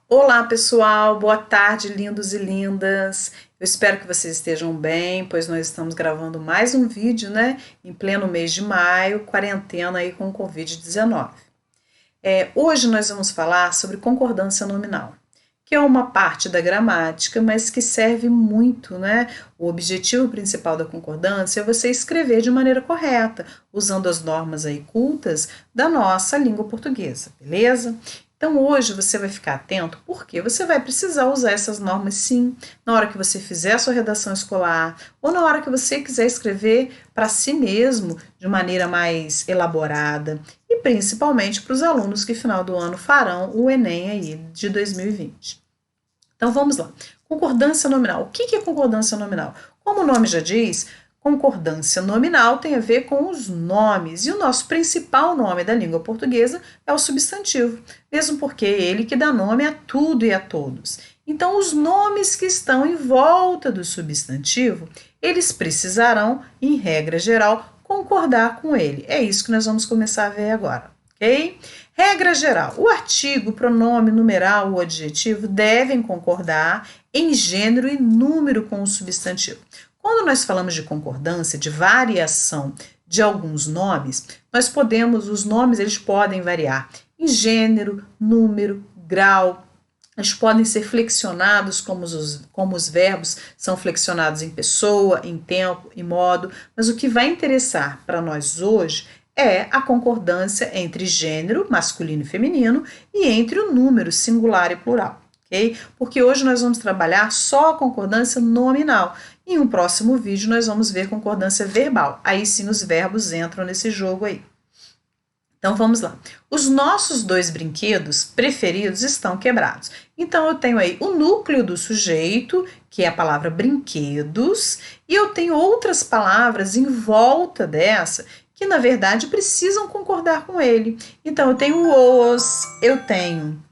Olá, pessoal, boa tarde, lindos e lindas. Eu espero que vocês estejam bem, pois nós estamos gravando mais um vídeo, né, em pleno mês de maio, quarentena aí com o Covid-19. Hoje nós vamos falar sobre concordância nominal, que é uma parte da gramática, mas que serve muito, né? O objetivo principal da concordância é você escrever de maneira correta, usando as normas aí cultas da nossa língua portuguesa, beleza? Então hoje você vai ficar atento porque você vai precisar usar essas normas sim, na hora que você fizer a sua redação escolar ou na hora que você quiser escrever para si mesmo de maneira mais elaborada e principalmente para os alunos que final do ano farão o Enem aí de 2020. Então vamos lá. Concordância nominal. O que é concordância nominal? Como o nome já diz, concordância nominal tem a ver com os nomes, e o nosso principal nome da língua portuguesa é o substantivo, mesmo porque é ele que dá nome a tudo e a todos. Então, os nomes que estão em volta do substantivo, eles precisarão, em regra geral, concordar com ele. É isso que nós vamos começar a ver agora, ok? Regra geral: o artigo, o pronome, numeral, o adjetivo devem concordar em gênero e número com o substantivo. Quando nós falamos de concordância, de variação de alguns nomes, os nomes eles podem variar em gênero, número, grau. Eles podem ser flexionados como os verbos são flexionados em pessoa, em tempo, em modo, mas o que vai interessar para nós hoje é a concordância entre gênero, masculino e feminino, e entre o número singular e plural, ok? Porque hoje nós vamos trabalhar só a concordância nominal. Em um próximo vídeo nós vamos ver concordância verbal. Aí sim os verbos entram nesse jogo aí. Então vamos lá. Os nossos dois brinquedos preferidos estão quebrados. Então eu tenho aí o núcleo do sujeito, que é a palavra brinquedos, e eu tenho outras palavras em volta dessa que na verdade precisam concordar com ele. Então eu tenho os, eu tenho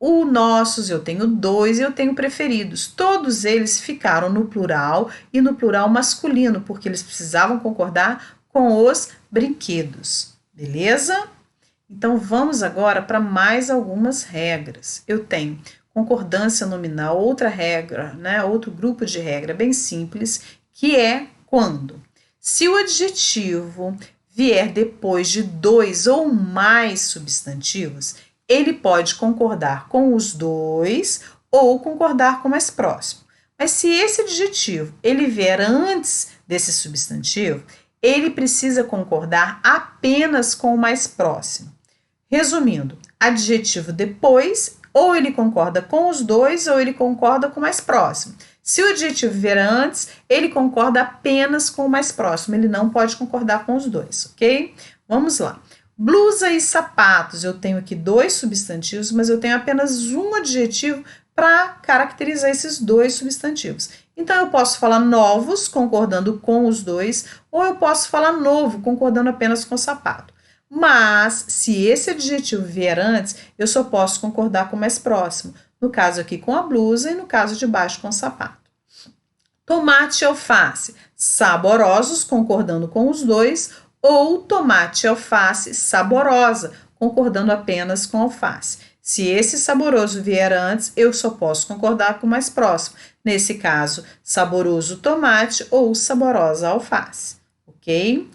o nossos, eu tenho dois e eu tenho preferidos. Todos eles ficaram no plural e no plural masculino, porque eles precisavam concordar com os brinquedos. Beleza? Então vamos agora para mais algumas regras. Eu tenho concordância nominal, outra regra, né? Outro grupo de regra bem simples, que é quando, se o adjetivo vier depois de dois ou mais substantivos, ele pode concordar com os dois ou concordar com o mais próximo. Mas se esse adjetivo ele vier antes desse substantivo, ele precisa concordar apenas com o mais próximo. Resumindo, adjetivo depois, ou ele concorda com os dois ou ele concorda com o mais próximo. Se o adjetivo vier antes, ele concorda apenas com o mais próximo, ele não pode concordar com os dois, ok? Vamos lá. Blusa e sapatos, eu tenho aqui dois substantivos, mas eu tenho apenas um adjetivo para caracterizar esses dois substantivos. Então, eu posso falar novos, concordando com os dois, ou eu posso falar novo, concordando apenas com o sapato. Mas, se esse adjetivo vier antes, eu só posso concordar com o mais próximo. No caso aqui com a blusa e no caso de baixo com o sapato. Tomate e alface, saborosos, concordando com os dois, ou tomate e alface saborosa, concordando apenas com alface. Se esse saboroso vier antes, eu só posso concordar com o mais próximo. Nesse caso, saboroso tomate ou saborosa alface, ok?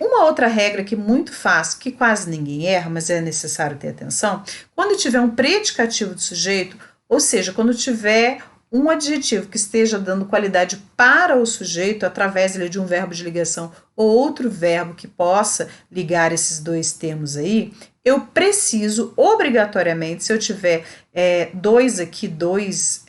Uma outra regra que é muito fácil, que quase ninguém erra, mas é necessário ter atenção, quando tiver um predicativo do sujeito, ou seja, quando tiver um adjetivo que esteja dando qualidade para o sujeito através de um verbo de ligação ou outro verbo que possa ligar esses dois termos aí, eu preciso obrigatoriamente, se eu tiver dois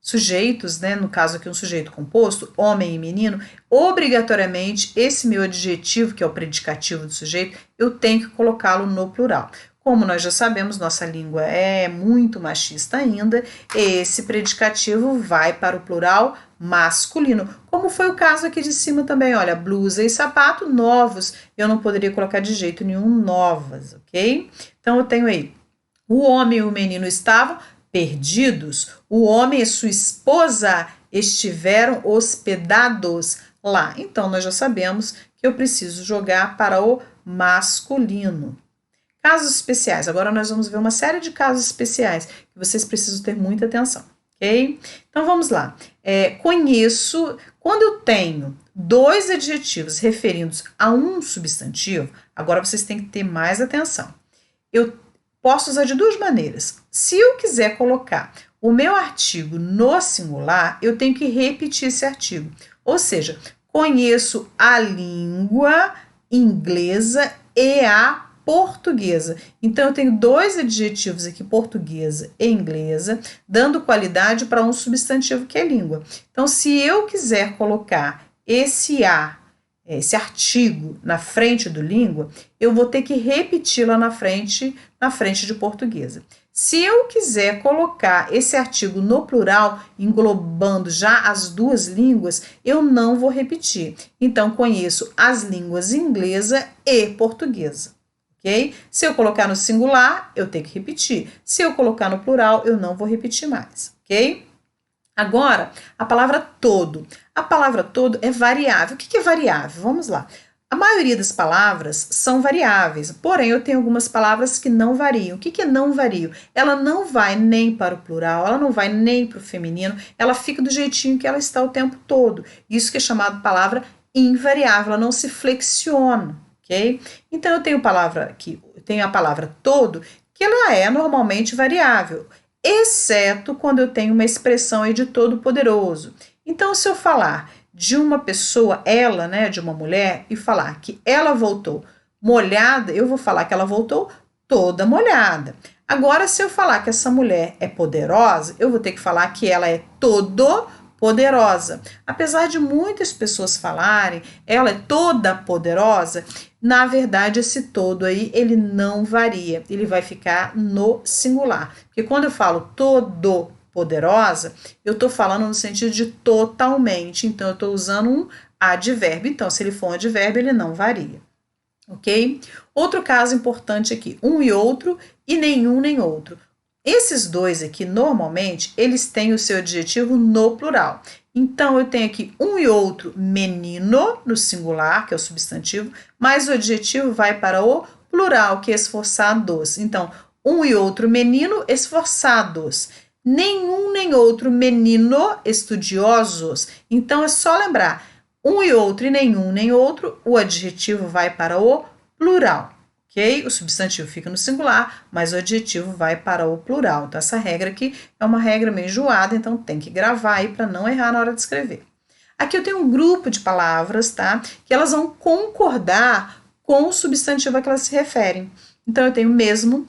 sujeitos, né, no caso aqui um sujeito composto, homem e menino, obrigatoriamente esse meu adjetivo, que é o predicativo do sujeito, eu tenho que colocá-lo no plural. Como nós já sabemos, nossa língua é muito machista ainda, esse predicativo vai para o plural masculino, como foi o caso aqui de cima também, olha, blusa e sapato novos, eu não poderia colocar de jeito nenhum novas, ok? Então eu tenho aí, o homem e o menino estavam perdidos, o homem e sua esposa estiveram hospedados lá. Então, nós já sabemos que eu preciso jogar para o masculino. Casos especiais. Agora nós vamos ver uma série de casos especiais que vocês precisam ter muita atenção, ok? Então vamos lá. Conheço, quando eu tenho dois adjetivos referindo a um substantivo, agora vocês têm que ter mais atenção. Eu posso usar de duas maneiras. Se eu quiser colocar o meu artigo no singular, eu tenho que repetir esse artigo. Ou seja, conheço a língua inglesa e a portuguesa. Então, eu tenho dois adjetivos aqui, portuguesa e inglesa, dando qualidade para um substantivo que é língua. Então, se eu quiser colocar esse artigo na frente do língua, eu vou ter que repeti-la na frente de portuguesa. Se eu quiser colocar esse artigo no plural, englobando já as duas línguas, eu não vou repetir. Então, conheço as línguas inglesa e portuguesa. Ok? Se eu colocar no singular, eu tenho que repetir. Se eu colocar no plural, eu não vou repetir mais. Ok? Agora, a palavra todo. A palavra todo é variável. O que é variável? Vamos lá. A maioria das palavras são variáveis, porém eu tenho algumas palavras que não variam. O que é não vario? Ela não vai nem para o plural, ela não vai nem para o feminino, ela fica do jeitinho que ela está o tempo todo. Isso que é chamado palavra invariável, ela não se flexiona, ok? Então eu tenho a palavra todo, que ela é normalmente variável, exceto quando eu tenho uma expressão aí de todo poderoso. Então, se eu falar de uma pessoa, ela, né, de uma mulher, e falar que ela voltou molhada, eu vou falar que ela voltou toda molhada. Agora, se eu falar que essa mulher é poderosa, eu vou ter que falar que ela é todo poderosa. Apesar de muitas pessoas falarem, ela é toda poderosa, na verdade, esse todo aí, ele não varia, ele vai ficar no singular. Porque quando eu falo todo poderosa, eu estou falando no sentido de totalmente, então eu estou usando um advérbio, então se ele for um advérbio, ele não varia, ok? Outro caso importante aqui, um e outro e nenhum nem outro. Esses dois aqui, normalmente, eles têm o seu adjetivo no plural. Então, eu tenho aqui um e outro menino, no singular, que é o substantivo, mas o adjetivo vai para o plural, que é esforçados. Então, um e outro menino esforçados. Nenhum nem outro menino estudiosos. Então, é só lembrar, um e outro e nenhum nem outro, o adjetivo vai para o plural, ok? O substantivo fica no singular, mas o adjetivo vai para o plural. Então, essa regra aqui é uma regra meio enjoada, então tem que gravar aí para não errar na hora de escrever. Aqui eu tenho um grupo de palavras, tá? Que elas vão concordar com o substantivo a que elas se referem. Então, eu tenho mesmo,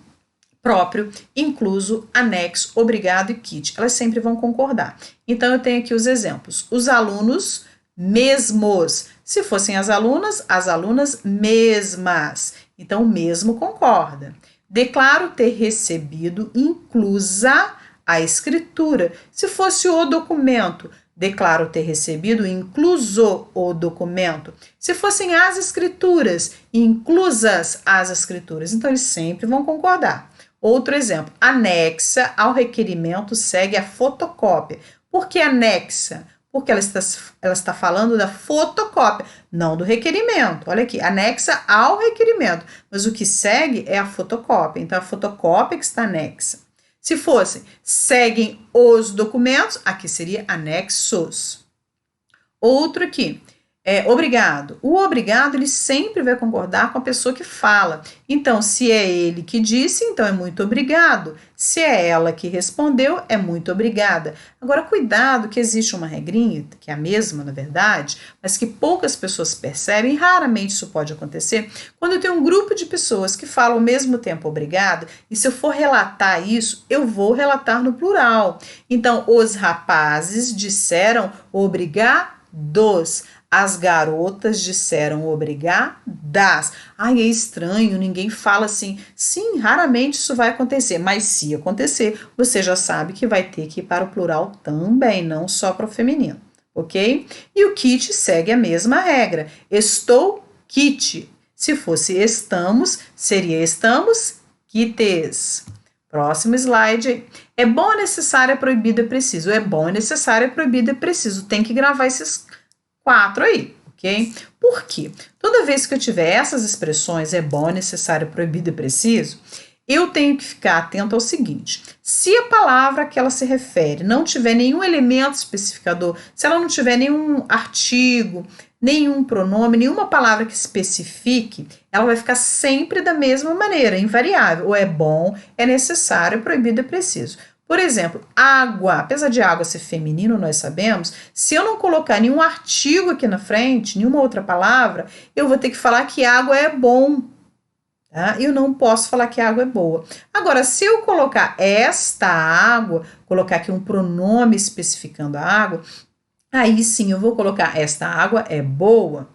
próprio, incluso, anexo, obrigado e kit. Elas sempre vão concordar. Então, eu tenho aqui os exemplos. Os alunos mesmos. Se fossem as alunas mesmas. Então, o mesmo concorda. Declaro ter recebido, inclusa a escritura. Se fosse o documento, declaro ter recebido, incluso o documento. Se fossem as escrituras, inclusas as escrituras. Então, eles sempre vão concordar. Outro exemplo, anexa ao requerimento segue a fotocópia. Por que anexa? Porque ela está falando da fotocópia, não do requerimento. Olha aqui, anexa ao requerimento, mas o que segue é a fotocópia. Então, a fotocópia que está anexa. Se fosse, seguem os documentos, aqui seria anexos. Outro aqui. Obrigado. O obrigado, ele sempre vai concordar com a pessoa que fala. Então, se é ele que disse, então é muito obrigado. Se é ela que respondeu, é muito obrigada. Agora, cuidado que existe uma regrinha, que é a mesma, na verdade, mas que poucas pessoas percebem, raramente isso pode acontecer, quando eu tenho um grupo de pessoas que falam ao mesmo tempo obrigado, e se eu for relatar isso, eu vou relatar no plural. Então, os rapazes disseram obrigados. As garotas disseram obrigadas. Ai, é estranho, ninguém fala assim. Sim, raramente isso vai acontecer, mas se acontecer, você já sabe que vai ter que ir para o plural também, não só para o feminino, ok? E o kit segue a mesma regra. Estou kit. Se fosse estamos, seria estamos kites. Próximo slide. É bom, é necessário, é proibido, é preciso. É bom, é necessário, é proibido, é preciso. Tem que gravar esses 4 aí, ok? Por quê? Toda vez que eu tiver essas expressões, é bom, necessário, proibido e preciso, eu tenho que ficar atento ao seguinte: se a palavra que ela se refere não tiver nenhum elemento especificador, se ela não tiver nenhum artigo, nenhum pronome, nenhuma palavra que especifique, ela vai ficar sempre da mesma maneira, invariável. Ou é bom, é necessário, proibido e preciso. Por exemplo, água, apesar de água ser feminino, nós sabemos, se eu não colocar nenhum artigo aqui na frente, nenhuma outra palavra, eu vou ter que falar que água é bom. Tá? Eu não posso falar que a água é boa. Agora, se eu colocar esta água, colocar aqui um pronome especificando a água, aí sim eu vou colocar esta água é boa.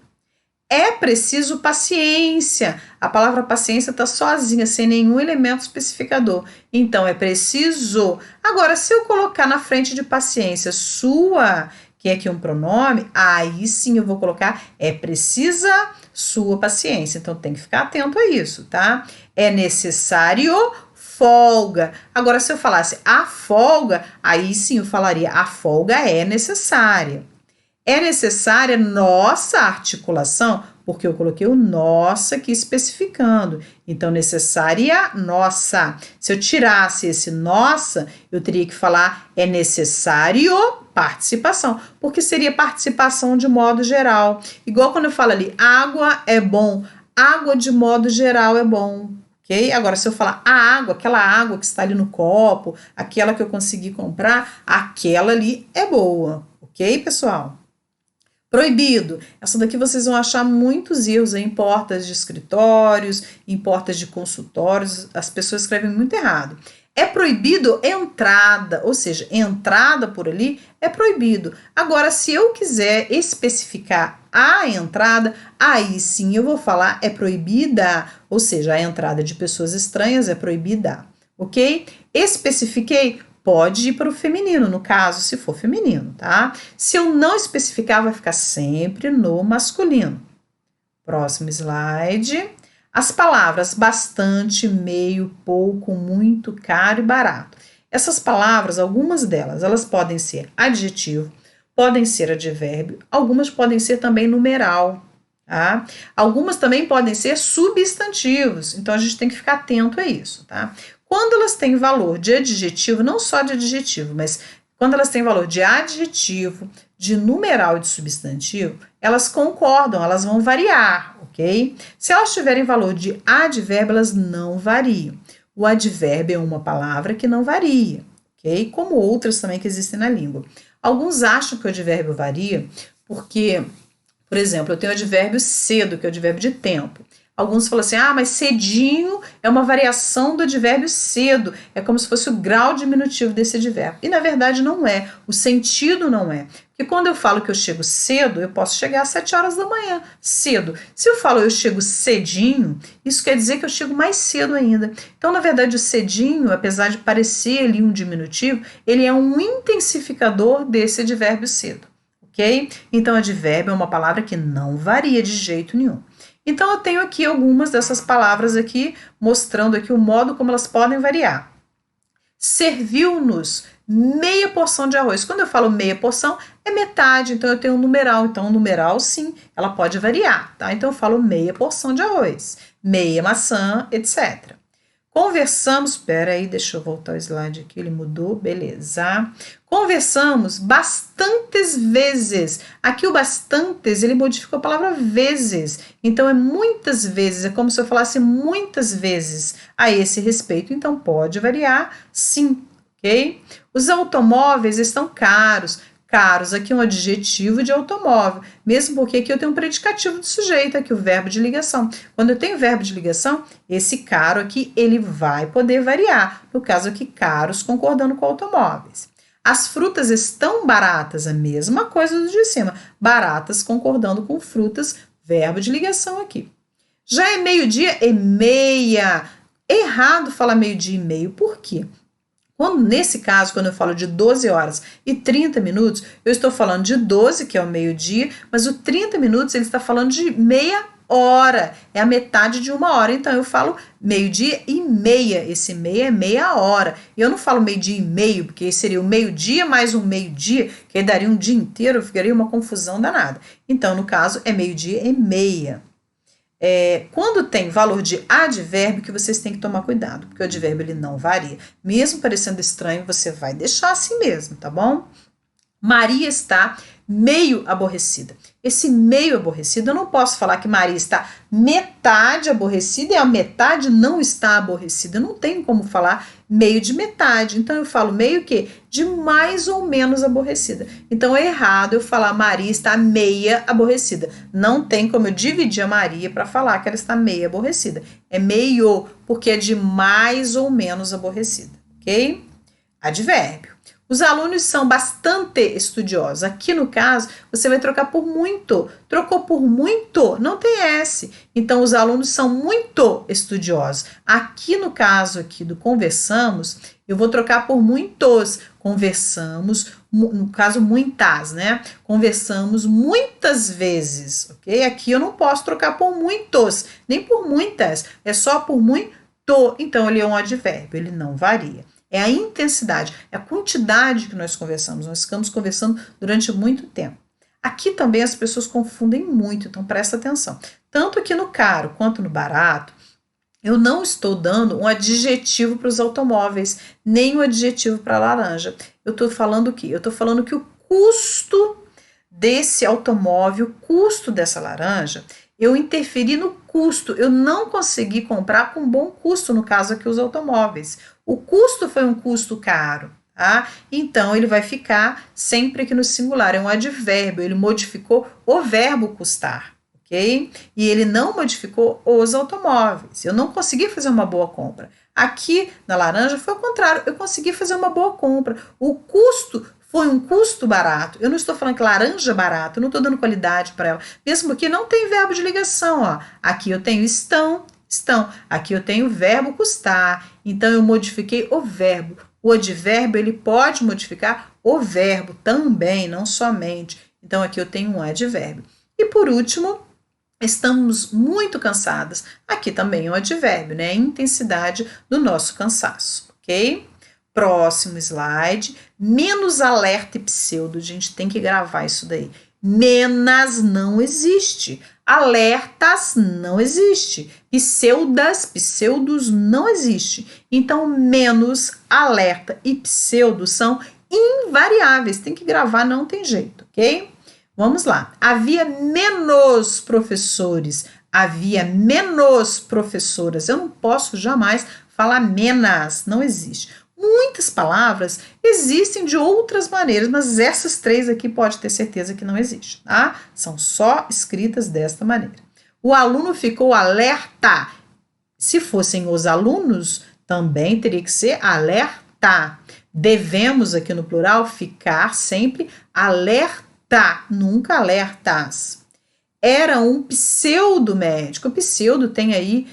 É preciso paciência. A palavra paciência está sozinha, sem nenhum elemento especificador. Então, é preciso. Agora, se eu colocar na frente de paciência sua, que é aqui um pronome, aí sim eu vou colocar é precisa sua paciência. Então, tem que ficar atento a isso, tá? É necessário folga. Agora, se eu falasse a folga, aí sim eu falaria a folga é necessária. É necessária nossa articulação, porque eu coloquei o nossa aqui especificando. Então, necessária nossa. Se eu tirasse esse nossa, eu teria que falar é necessário participação, porque seria participação de modo geral. Igual quando eu falo ali, água é bom, água de modo geral é bom. Ok? Agora, se eu falar a água, aquela água que está ali no copo, aquela que eu consegui comprar, aquela ali é boa. Ok, pessoal? Proibido. Essa daqui vocês vão achar muitos erros em portas de escritórios, em portas de consultórios, as pessoas escrevem muito errado. É proibido entrada, ou seja, entrada por ali é proibido. Agora, se eu quiser especificar a entrada, aí sim eu vou falar é proibida, ou seja, a entrada de pessoas estranhas é proibida, ok? Especifiquei. Pode ir para o feminino, no caso, se for feminino, tá? Se eu não especificar, vai ficar sempre no masculino. Próximo slide. As palavras bastante, meio, pouco, muito, caro e barato. Essas palavras, algumas delas, elas podem ser adjetivo, podem ser advérbio, algumas podem ser também numeral, tá? Algumas também podem ser substantivos, então a gente tem que ficar atento a isso, tá? Quando elas têm valor de adjetivo, não só de adjetivo, mas quando elas têm valor de adjetivo, de numeral e de substantivo, elas concordam, elas vão variar, ok? Se elas tiverem valor de advérbio, elas não variam. O advérbio é uma palavra que não varia, ok? Como outras também que existem na língua. Alguns acham que o advérbio varia porque, por exemplo, eu tenho o advérbio cedo, que é o advérbio de tempo. Alguns falam assim, mas cedinho é uma variação do advérbio cedo, é como se fosse o grau diminutivo desse advérbio. E na verdade não é, o sentido não é. Porque quando eu falo que eu chego cedo, eu posso chegar às 7 horas da manhã, cedo. Se eu falo eu chego cedinho, isso quer dizer que eu chego mais cedo ainda. Então, na verdade, o cedinho, apesar de parecer ali um diminutivo, ele é um intensificador desse advérbio cedo, ok? Então, advérbio é uma palavra que não varia de jeito nenhum. Então, eu tenho aqui algumas dessas palavras aqui, mostrando aqui o modo como elas podem variar. Serviu-nos meia porção de arroz. Quando eu falo meia porção, é metade, então eu tenho um numeral. Então, o numeral, sim, ela pode variar, tá? Então, eu falo meia porção de arroz, meia maçã, etc. Conversamos, peraí, deixa eu voltar o slide aqui, ele mudou, beleza. Conversamos bastantes vezes. Aqui o bastantes, ele modificou a palavra vezes. Então, é muitas vezes, é como se eu falasse muitas vezes a esse respeito. Então, pode variar, sim, ok? Os automóveis estão caros. Caros, aqui é um adjetivo de automóvel, mesmo porque aqui eu tenho um predicativo de sujeito, aqui o verbo de ligação. Quando eu tenho verbo de ligação, esse caro aqui, ele vai poder variar. No caso aqui, caros, concordando com automóveis. As frutas estão baratas, a mesma coisa do de cima. Baratas, concordando com frutas, verbo de ligação aqui. Já é meio-dia e meia. Errado falar meio-dia e meio, por quê? Nesse caso, quando eu falo de 12 horas e 30 minutos, eu estou falando de 12, que é o meio-dia, mas o 30 minutos ele está falando de meia hora, é a metade de uma hora. Então eu falo meio-dia e meia, esse meia é meia hora. E eu não falo meio-dia e meio, porque seria o meio-dia mais um meio-dia, que aí daria um dia inteiro, ficaria uma confusão danada. Então, no caso, é meio-dia e meia. Quando tem valor de advérbio, que vocês têm que tomar cuidado, porque o advérbio ele não varia. Mesmo parecendo estranho, você vai deixar assim mesmo, tá bom? Maria está meio aborrecida. Esse meio aborrecido, eu não posso falar que Maria está metade aborrecida e a metade não está aborrecida. Eu não tenho como falar meio de metade. Então eu falo meio o quê? De mais ou menos aborrecida. Então é errado eu falar Maria está meia aborrecida. Não tem como eu dividir a Maria para falar que ela está meia aborrecida. É meio, porque é de mais ou menos aborrecida, ok? Advérbio. Os alunos são bastante estudiosos. Aqui no caso, você vai trocar por muito. Trocou por muito, não tem S. Então, os alunos são muito estudiosos. Aqui no caso aqui do conversamos, eu vou trocar por muitos. Conversamos, no caso muitas, né? Conversamos muitas vezes, ok? Aqui eu não posso trocar por muitos, nem por muitas. É só por muito. Então, ele é um advérbio, ele não varia. É a intensidade, é a quantidade que nós conversamos. Nós ficamos conversando durante muito tempo. Aqui também as pessoas confundem muito, então presta atenção. Tanto aqui no caro quanto no barato, eu não estou dando um adjetivo para os automóveis, nem um adjetivo para a laranja. Eu estou falando o quê? Eu estou falando que o custo desse automóvel, o custo dessa laranja, eu interferi no custo. Eu não consegui comprar com bom custo, no caso aqui os automóveis. O custo foi um custo caro, tá? Então, ele vai ficar sempre aqui no singular, é um advérbio, ele modificou o verbo custar, ok? E ele não modificou os automóveis. Eu não consegui fazer uma boa compra. Aqui, na laranja, foi o contrário, eu consegui fazer uma boa compra. O custo foi um custo barato. Eu não estou falando que laranja é barato, eu não estou dando qualidade para ela. Mesmo porque não tem verbo de ligação, ó. Aqui eu tenho estão. Aqui eu tenho o verbo custar, então eu modifiquei o verbo. O advérbio, ele pode modificar o verbo também, não somente. Então, aqui eu tenho um advérbio. E por último, estamos muito cansadas. Aqui também é um advérbio, né? A intensidade do nosso cansaço, ok? Próximo slide. Menos alerta e pseudo. A gente tem que gravar isso daí. Menas não existe. Alertas não existe. Pseudos não existe. Então, menos, alerta e pseudo são invariáveis. Tem que gravar, não tem jeito, ok? Vamos lá. Havia menos professores. Havia menos professoras. Eu não posso jamais falar menas. Não existe. Muitas palavras existem de outras maneiras, mas essas três aqui pode ter certeza que não existe, tá? São só escritas desta maneira. O aluno ficou alerta. Se fossem os alunos, também teria que ser alerta. Devemos, aqui no plural, ficar sempre alerta, nunca alertas. Era um pseudo-médico. O pseudo tem aí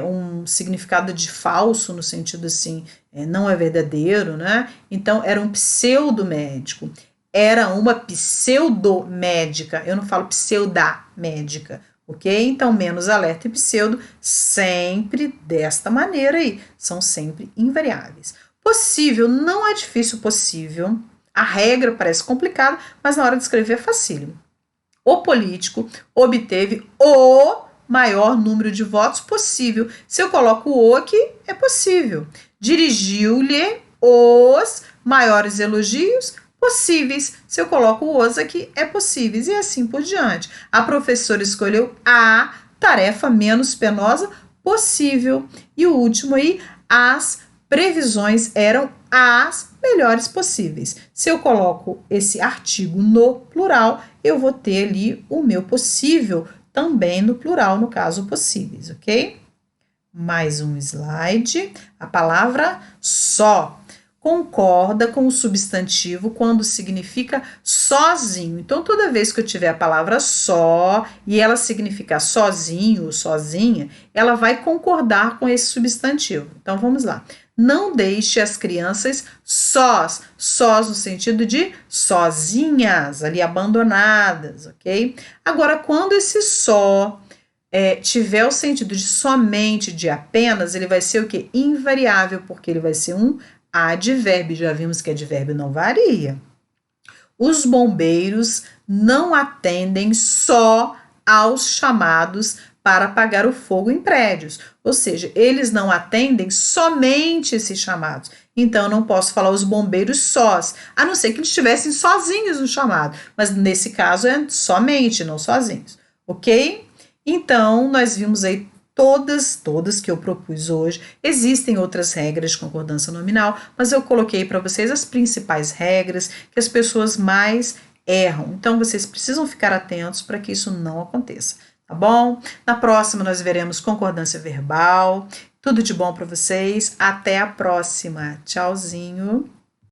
um significado de falso, no sentido assim, não é verdadeiro, né? Então, era um pseudo-médico. Era uma pseudo-médica. Eu não falo pseuda-médica, ok? Então, menos alerta e pseudo, sempre desta maneira aí. São sempre invariáveis. Possível, não é difícil possível. A regra parece complicada, mas na hora de escrever é facílimo. O político obteve o maior número de votos possível. Se eu coloco o aqui, é possível. Dirigiu-lhe os maiores elogios possíveis. Se eu coloco os aqui, é possíveis. E assim por diante. A professora escolheu a tarefa menos penosa possível. E o último aí, as previsões eram as melhores possíveis. Se eu coloco esse artigo no plural, eu vou ter ali o meu possível também no plural, no caso possíveis, ok? Mais um slide. A palavra só concorda com o substantivo quando significa sozinho. Então, toda vez que eu tiver a palavra só e ela significar sozinho ou sozinha, ela vai concordar com esse substantivo. Então, vamos lá. Não deixe as crianças sós no sentido de sozinhas, ali abandonadas, ok? Agora, quando esse só tiver o sentido de somente, de apenas, ele vai ser o quê? Invariável, porque ele vai ser um advérbio. Já vimos que advérbio não varia. Os bombeiros não atendem só aos chamados para apagar o fogo em prédios. Ou seja, eles não atendem somente esses chamados. Então, eu não posso falar os bombeiros sós, a não ser que eles estivessem sozinhos no chamado. Mas nesse caso é somente, não sozinhos. Ok? Então, nós vimos aí todas que eu propus hoje. Existem outras regras de concordância nominal, mas eu coloquei para vocês as principais regras que as pessoas mais erram. Então, vocês precisam ficar atentos para que isso não aconteça, tá bom? Na próxima, nós veremos concordância verbal. Tudo de bom para vocês. Até a próxima. Tchauzinho.